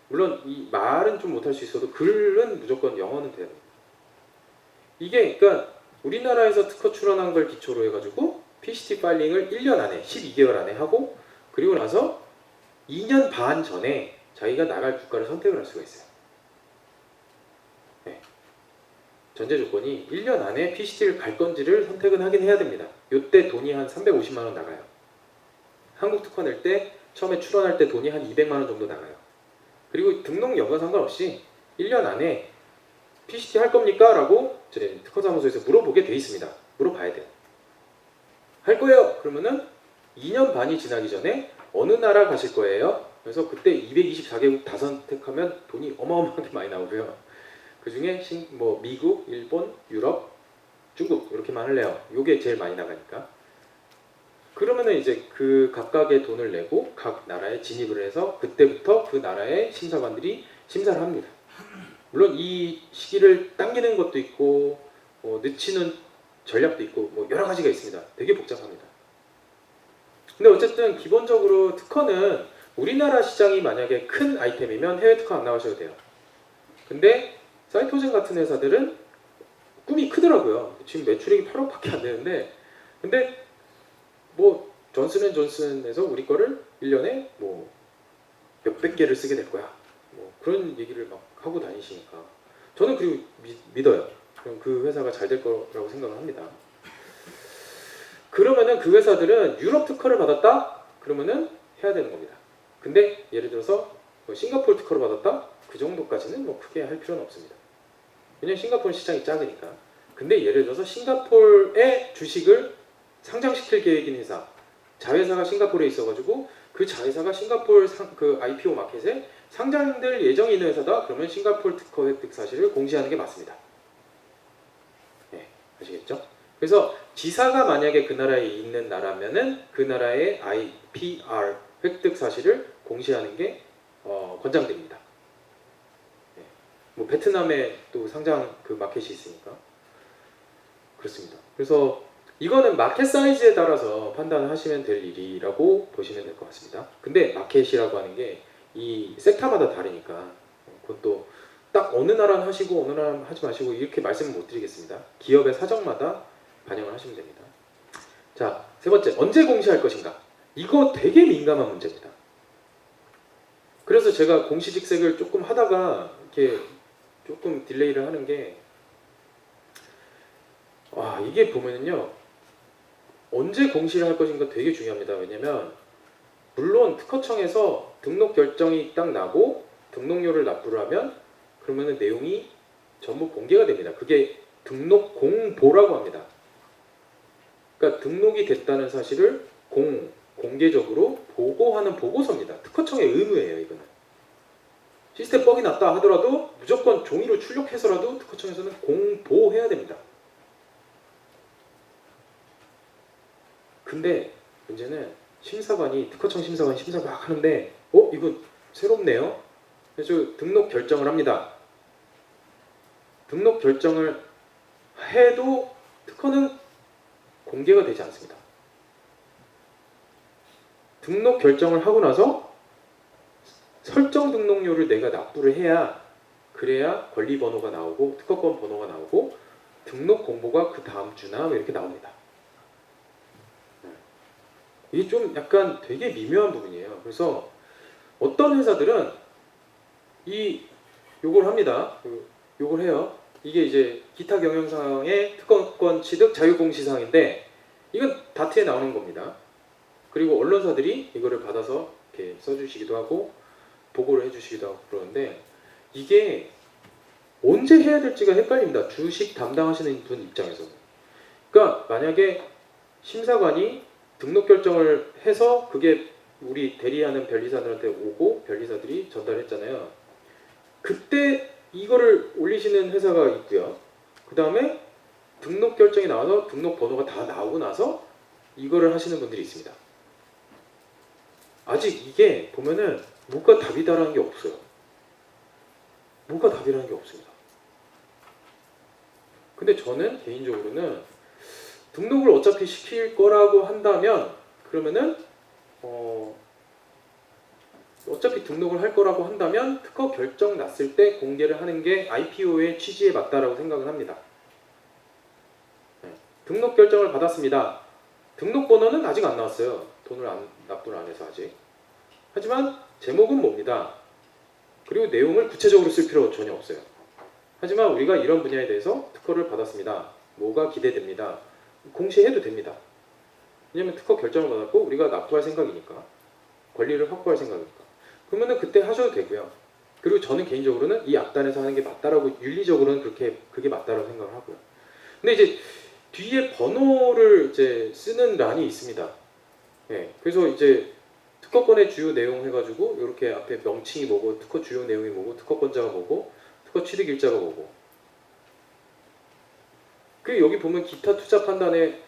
Speaker 1: 물론 이 말은 좀 못할 수 있어도 글은 무조건 영어는 돼야 됩니다. 이게 그러니까 우리나라에서 특허 출원한 걸 기초로 해가지고 PCT 파일링을 1년 안에 12개월 안에 하고 그리고 나서 2년 반 전에 자기가 나갈 국가를 선택을 할 수가 있어요. 네. 전제 조건이 1년 안에 PCT를 갈 건지를 선택은 하긴 해야 됩니다. 요때 돈이 한 350만 원 나가요. 한국 특허 낼 때 처음에 출원할 때 돈이 한 200만 원 정도 나가요. 그리고 등록 여부와 상관없이 1년 안에 PCT 할 겁니까? 라고 제 특허사무소에서 물어보게 돼 있습니다. 물어봐야 돼요. 할 거예요. 그러면은 2년 반이 지나기 전에 어느 나라 가실 거예요? 그래서 그때 224개국 다 선택하면 돈이 어마어마하게 많이 나오고요. 그 중에 뭐 미국, 일본, 유럽, 중국 이렇게만 할래요. 요게 제일 많이 나가니까. 그러면은 이제 그 각각의 돈을 내고 각 나라에 진입을 해서 그때부터 그 나라의 심사관들이 심사를 합니다. 물론 이 시기를 당기는 것도 있고 늦추는 전략도 있고 뭐 여러 가지가 있습니다. 되게 복잡합니다. 근데 어쨌든 기본적으로 특허는 우리나라 시장이 만약에 큰 아이템이면 해외 특허 안 나가셔도 돼요. 근데 사이토젠 같은 회사들은 꿈이 크더라고요. 지금 매출액이 8억밖에 안 되는데 근데 뭐 존슨앤존슨에서 우리 거를 1년에 뭐 몇백 개를 쓰게 될 거야. 뭐 그런 얘기를 막 하고 다니시니까 저는 그리고 믿어요. 그럼 그 회사가 잘 될 거라고 생각을 합니다. 그러면은 그 회사들은 유럽 특허를 받았다? 그러면은 해야 되는 겁니다. 근데 예를 들어서 뭐 싱가포르 특허를 받았다? 그 정도까지는 뭐 크게 할 필요는 없습니다. 왜냐면 싱가포르 시장이 작으니까. 근데 예를 들어서 싱가포르의 주식을 상장시킬 계획인 회사, 자회사가 싱가포르에 있어가지고 그 자회사가 싱가포르 그 IPO 마켓에 상장될 예정이 있는 회사다. 그러면 싱가포르 특허 획득 사실을 공시하는 게 맞습니다. 네, 아시겠죠? 그래서 지사가 만약에 그 나라에 있는 나라면은 그 나라의 IPR 획득 사실을 공시하는 게 권장됩니다. 네, 뭐 베트남에 또 상장 그 마켓이 있으니까 그렇습니다. 그래서 이거는 마켓 사이즈에 따라서 판단을 하시면 될 일이라고 보시면 될 것 같습니다. 근데 마켓이라고 하는 게 이 섹터마다 다르니까 그것도 딱 어느 나라는 하시고 어느 나라는 하지 마시고 이렇게 말씀을 못 드리겠습니다. 기업의 사정마다 반영을 하시면 됩니다. 자, 세 번째, 언제 공시할 것인가? 이거 되게 민감한 문제입니다. 그래서 제가 공시직색을 조금 하다가 이렇게 조금 딜레이를 하는 게 이게 보면은요 언제 공시를 할 것인가 되게 중요합니다. 왜냐면 물론 특허청에서 등록 결정이 딱 나고 등록료를 납부를 하면 그러면은 내용이 전부 공개가 됩니다. 그게 등록 공보라고 합니다. 그러니까 등록이 됐다는 사실을 공개적으로 보고하는 보고서입니다. 특허청의 의무예요. 이거는 시스템 뻑이 났다 하더라도 무조건 종이로 출력해서라도 특허청에서는 공보해야 됩니다. 근데 문제는 특허청 심사관이 심사 막 하는데 이거 새롭네요. 그래서 등록 결정을 합니다. 등록 결정을 해도 특허는 공개가 되지 않습니다. 등록 결정을 하고 나서 설정 등록료를 내가 납부를 해야 그래야 권리 번호가 나오고 특허권 번호가 나오고 등록 공보가 그 다음 주나 이렇게 나옵니다. 이게 좀 약간 되게 미묘한 부분이에요. 그래서 어떤 회사들은 요걸 합니다. 요걸 해요. 이게 이제 기타 경영상의 특허권 취득 자유공시사항인데 이건 다트에 나오는 겁니다. 그리고 언론사들이 이거를 받아서 이렇게 써주시기도 하고 보고를 해주시기도 하고 그러는데 이게 언제 해야 될지가 헷갈립니다. 주식 담당하시는 분 입장에서. 그러니까 만약에 심사관이 등록 결정을 해서 그게 우리 대리하는 변리사들한테 오고 변리사들이 전달했잖아요. 그때 이거를 올리시는 회사가 있고요. 그 다음에 등록 결정이 나와서 등록 번호가 다 나오고 나서 이거를 하시는 분들이 있습니다. 아직 이게 보면은 뭐가 답이다라는 게 없어요. 뭐가 답이라는 게 없습니다. 근데 저는 개인적으로는 등록을 어차피 시킬 거라고 한다면 그러면은 어차피 등록을 할 거라고 한다면 특허 결정 났을 때 공개를 하는 게 IPO의 취지에 맞다라고 생각을 합니다. 등록 결정을 받았습니다. 등록 번호는 아직 안 나왔어요. 납부를 안 해서 아직. 하지만 제목은 뭡니다. 그리고 내용을 구체적으로 쓸 필요 전혀 없어요. 하지만 우리가 이런 분야에 대해서 특허를 받았습니다. 뭐가 기대됩니다. 공시해도 됩니다. 왜냐면 특허 결정을 받았고 우리가 납부할 생각이니까. 권리를 확보할 생각이니까. 그러면은 그때 하셔도 되고요. 그리고 저는 개인적으로는 이 앞단에서 하는 게 맞다라고 윤리적으로는 그게 맞다라고 생각을 하고요. 근데 이제 뒤에 번호를 이제 쓰는 란이 있습니다. 네, 그래서 이제 특허권의 주요 내용 해가지고 이렇게 앞에 명칭이 뭐고 특허 주요 내용이 뭐고 특허권자가 뭐고 특허 취득일자가 뭐고 그 여기 보면 기타 투자 판단에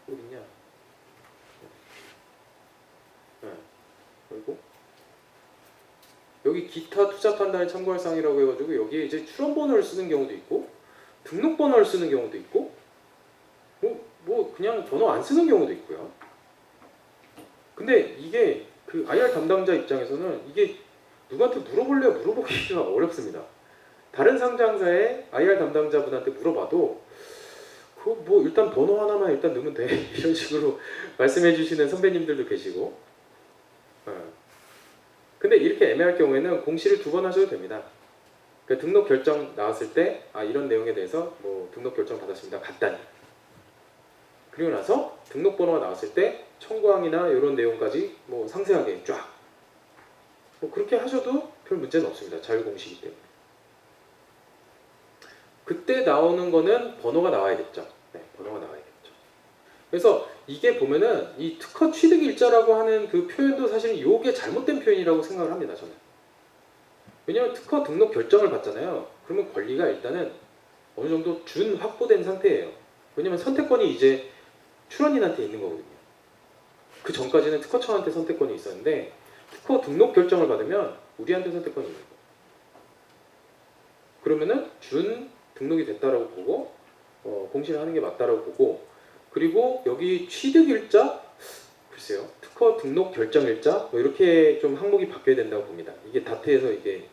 Speaker 1: 어딨냐? 네, 그리고 여기 기타 투자 판단에 참고할 사항이라고 해가지고 여기에 이제 출원 번호를 쓰는 경우도 있고 등록 번호를 쓰는 경우도 있고 뭐 그냥 번호 안 쓰는 경우도 있고요. 근데 이게 그 IR 담당자 입장에서는 이게 누구한테 물어보기가 어렵습니다. 다른 상장사의 IR 담당자분한테 물어봐도 그 뭐 일단 번호 하나만 일단 넣으면 돼 이런 식으로 말씀해 주시는 선배님들도 계시고 근데 이렇게 애매할 경우에는 공시를 2번 하셔도 됩니다. 그러니까 등록 결정 나왔을 때 이런 내용에 대해서 뭐 등록 결정 받았습니다. 간단히 그리고 나서 등록번호가 나왔을 때 청구항이나 이런 내용까지 뭐 상세하게 쫙 뭐 그렇게 하셔도 별 문제는 없습니다. 자유공시이기 때문에. 그때 나오는 거는 번호가 나와야겠죠. 네, 번호가 나와야겠죠. 그래서 이게 보면은 이 특허 취득일자라고 하는 그 표현도 사실 이게 잘못된 표현이라고 생각을 합니다. 저는. 왜냐하면 특허 등록 결정을 받잖아요. 그러면 권리가 일단은 어느 정도 준 확보된 상태예요. 왜냐하면 선택권이 이제 출원인한테 있는 거거든요. 그 전까지는 특허청한테 선택권이 있었는데 특허 등록 결정을 받으면 우리한테 선택권이 있는 거예요. 그러면은 준 등록이 됐다라고 보고 공시를 하는 게 맞다라고 보고 그리고 여기 취득일자 글쎄요 특허 등록 결정일자 뭐 이렇게 좀 항목이 바뀌어야 된다고 봅니다. 이게 다트에서 이게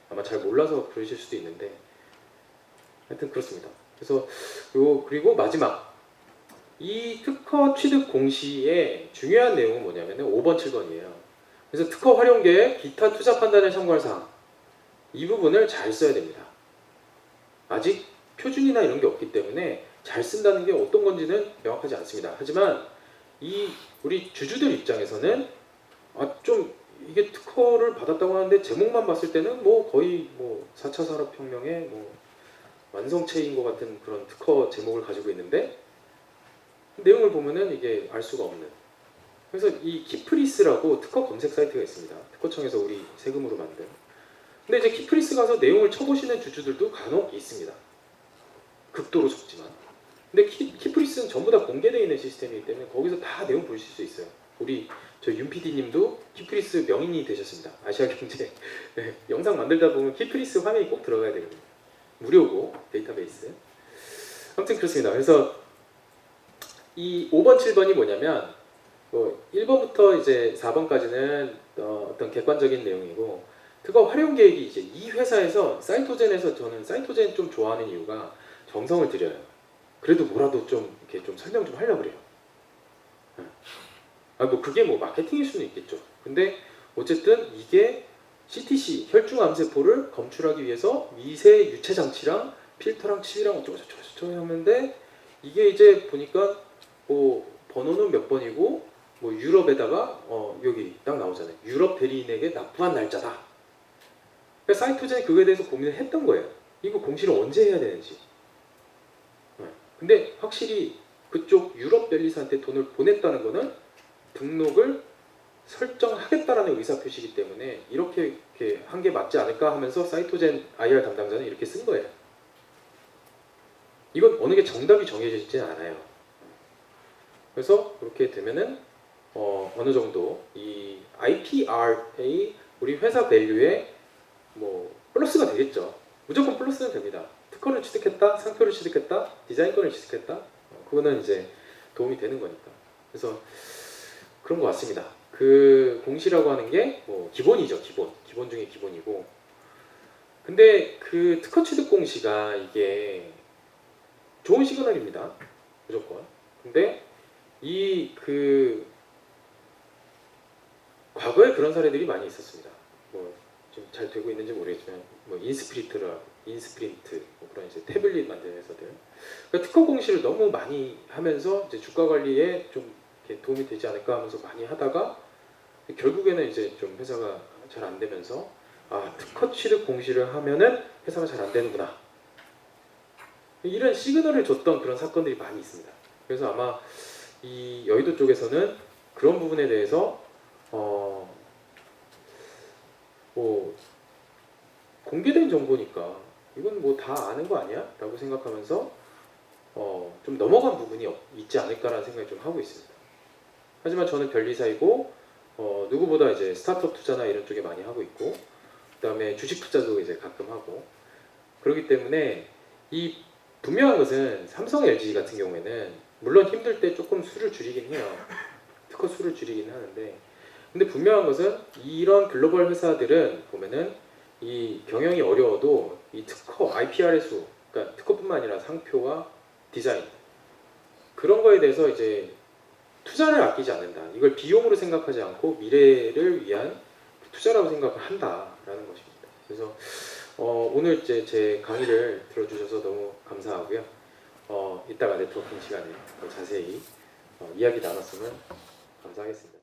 Speaker 1: 아마 잘 몰라서 그러실 수도 있는데 하여튼 그렇습니다. 그래서 그리고 마지막 이 특허 취득 공시의 중요한 내용은 뭐냐면 5번, 7번이에요. 그래서 특허 활용 계획, 기타 투자 판단에 참고할 사항 이 부분을 잘 써야 됩니다. 아직 표준이나 이런 게 없기 때문에 잘 쓴다는 게 어떤 건지는 명확하지 않습니다. 하지만 우리 주주들 입장에서는 좀 이게 특허를 받았다고 하는데 제목만 봤을 때는 뭐 거의 뭐 4차 산업혁명의 뭐 완성체인 것 같은 그런 특허 제목을 가지고 있는데 내용을 보면은 이게 알 수가 없는. 그래서 이 키프리스라고 특허 검색 사이트가 있습니다. 특허청에서 우리 세금으로 만든. 근데 이제 키프리스 가서 내용을 쳐보시는 주주들도 간혹 있습니다. 극도로 적지만. 근데 키프리스는 전부 다 공개되어 있는 시스템이기 때문에 거기서 다 내용 보실 수 있어요. 우리 윤 PD님도 키프리스 명인이 되셨습니다. 아시아경제 네, 영상 만들다 보면 키프리스 화면이 꼭 들어가야 되거든요. 무료고 데이터베이스. 아무튼 그렇습니다. 그래서 이 5번, 7번이 뭐냐면 1번부터 이제 4번까지는 어떤 객관적인 내용이고 특허 활용 계획이 이제 이 회사에서 사이토젠에서 저는 사이토젠 좀 좋아하는 이유가 정성을 들여요. 그래도 뭐라도 좀 이렇게 좀 설명 좀 하려고 그래요. 뭐 그게 뭐 마케팅일 수는 있겠죠. 근데 어쨌든 이게 CTC 혈중 암세포를 검출하기 위해서 미세 유체 장치랑 필터랑 칩이랑 어쩌고저쩌고 하는데 이게 이제 보니까 뭐 번호는 몇 번이고 뭐 유럽에다가 여기 딱 나오잖아요. 유럽 대리인에게 납부한 날짜다. 그러니까 사이토젠이 그거에 대해서 고민을 했던 거예요. 이거 공시를 언제 해야 되는지. 근데 확실히 그쪽 유럽 벨리스한테 돈을 보냈다는 거는 등록을 설정하겠다라는 의사표시이기 때문에 이렇게 한 게 맞지 않을까 하면서 사이토젠 IR 담당자는 이렇게 쓴 거예요. 이건 어느 게 정답이 정해져 있지는 않아요. 그래서 그렇게 되면은 어느 정도 이 IPR의 우리 회사 밸류에 뭐 플러스가 되겠죠. 무조건 플러스는 됩니다. 특허를 취득했다, 상표를 취득했다, 디자인권을 취득했다. 그거는 이제 도움이 되는 거니까. 그래서 그런 것 같습니다. 그 공시라고 하는 게 뭐 기본이죠, 기본 중에 기본이고. 근데 그 특허 취득 공시가 이게 좋은 시그널입니다, 무조건. 근데 이 그 과거에 그런 사례들이 많이 있었습니다. 뭐 좀 잘 되고 있는지 모르겠지만 뭐 인스프린트 뭐 그런 이제 태블릿 만드는 회사들. 그러니까 특허 공시를 너무 많이 하면서 이제 주가 관리에 좀 이렇게 도움이 되지 않을까 하면서 많이 하다가 결국에는 이제 좀 회사가 잘 안 되면서 아 특허 취득 공시를 하면은 회사가 잘 안 되는구나 이런 시그널을 줬던 그런 사건들이 많이 있습니다. 그래서 아마 이 여의도 쪽에서는 그런 부분에 대해서 뭐 공개된 정보니까 이건 뭐 다 아는 거 아니야? 라고 생각하면서 좀 넘어간 부분이 있지 않을까라는 생각이 좀 하고 있습니다. 하지만 저는 변리사이고 누구보다 이제 스타트업 투자나 이런 쪽에 많이 하고 있고 그다음에 주식 투자도 이제 가끔 하고 그렇기 때문에 이 분명한 것은 삼성, LG 같은 경우에는 물론 힘들 때 조금 수를 줄이긴 해요. 특허 수를 줄이긴 하는데 근데 분명한 것은 이런 글로벌 회사들은 보면은 이 경영이 어려워도 이 특허, IPR의 수, 그러니까 특허뿐만 아니라 상표와 디자인 그런 거에 대해서 이제 투자를 아끼지 않는다. 이걸 비용으로 생각하지 않고 미래를 위한 투자라고 생각을 한다라는 것입니다. 그래서 오늘 이제 제 강의를 들어주셔서 너무 감사하고요. 이따가 네트워킹 시간에 더 자세히 이야기 나눴으면 감사하겠습니다.